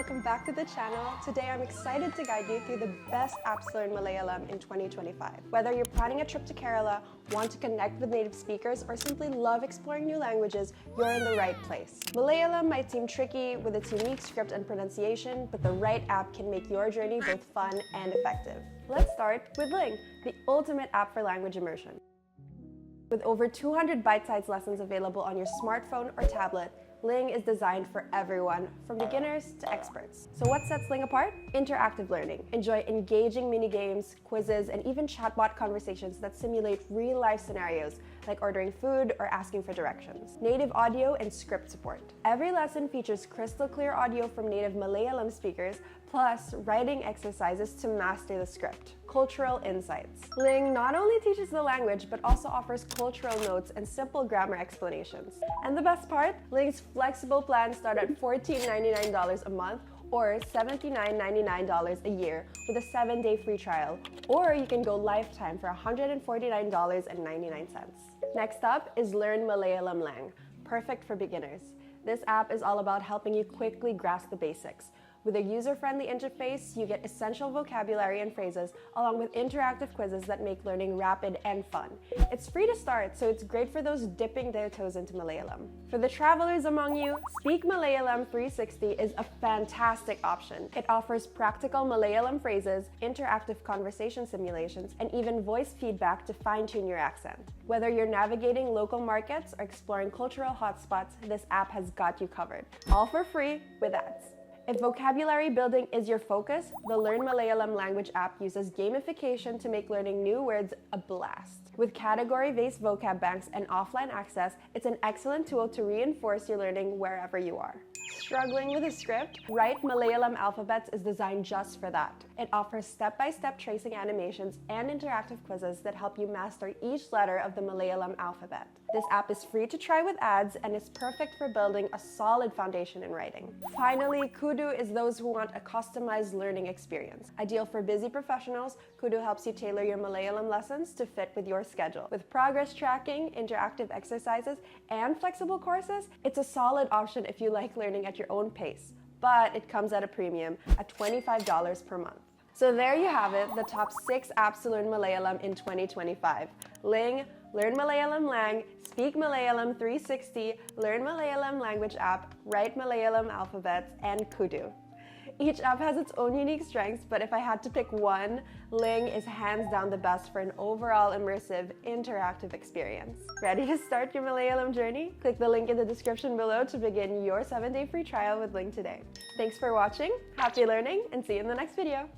welcome back to the channel. Today I'm excited to guide you through the best apps to learn Malayalam in 2025. Whether you're planning a trip to Kerala, want to connect with native speakers, or simply love exploring new languages, you're in the right place. Malayalam might seem tricky with its unique script and pronunciation, but the right app can make your journey both fun and effective. Let's start with Ling, the ultimate app for language immersion. With over 200 bite-sized lessons available on your smartphone or tablet, Ling is designed for everyone, from beginners to experts. So what sets Ling apart? Interactive learning. Enjoy engaging mini-games, quizzes, and even chatbot conversations that simulate real-life scenarios, like ordering food or asking for directions. Native audio and script support. Every lesson features crystal clear audio from native Malayalam speakers, plus writing exercises to master the script. Cultural insights. Ling not only teaches the language, but also offers cultural notes and simple grammar explanations. And the best part? Ling's flexible plans start at $14.99 a month or $79.99 a year with a 7-day free trial. Or you can go lifetime for $149.99. Next up is Learn Malayalam Lang, perfect for beginners. This app is all about helping you quickly grasp the basics. With a user-friendly interface, you get essential vocabulary and phrases, along with interactive quizzes that make learning rapid and fun. It's free to start, so it's great for those dipping their toes into Malayalam. For the travelers among you, Speak Malayalam 360 is a fantastic option. It offers practical Malayalam phrases, interactive conversation simulations, and even voice feedback to fine-tune your accent. Whether you're navigating local markets or exploring cultural hotspots, this app has got you covered. All for free with ads. If vocabulary building is your focus, the Learn Malayalam Language App uses gamification to make learning new words a blast. With category-based vocab banks and offline access, it's an excellent tool to reinforce your learning wherever you are. Struggling with a script? Write Malayalam Alphabets is designed just for that. It offers step-by-step tracing animations and interactive quizzes that help you master each letter of the Malayalam alphabet. This app is free to try with ads and is perfect for building a solid foundation in writing. Finally, Cudoo is those who want a customized learning experience. Ideal for busy professionals, Cudoo helps you tailor your Malayalam lessons to fit with your schedule. With progress tracking, interactive exercises, and flexible courses, it's a solid option if you like learning at your own pace. But it comes at a premium at $25 per month. So there you have it, the top 6 apps to learn Malayalam in 2025. Ling, Learn Malayalam Lang, Speak Malayalam 360, Learn Malayalam Language App, Write Malayalam Alphabets, and Cudoo. Each app has its own unique strengths, but if I had to pick one, Ling is hands down the best for an overall immersive, interactive experience. Ready to start your Malayalam journey? Click the link in the description below to begin your 7-day free trial with Ling today. Thanks for watching, happy learning, and see you in the next video.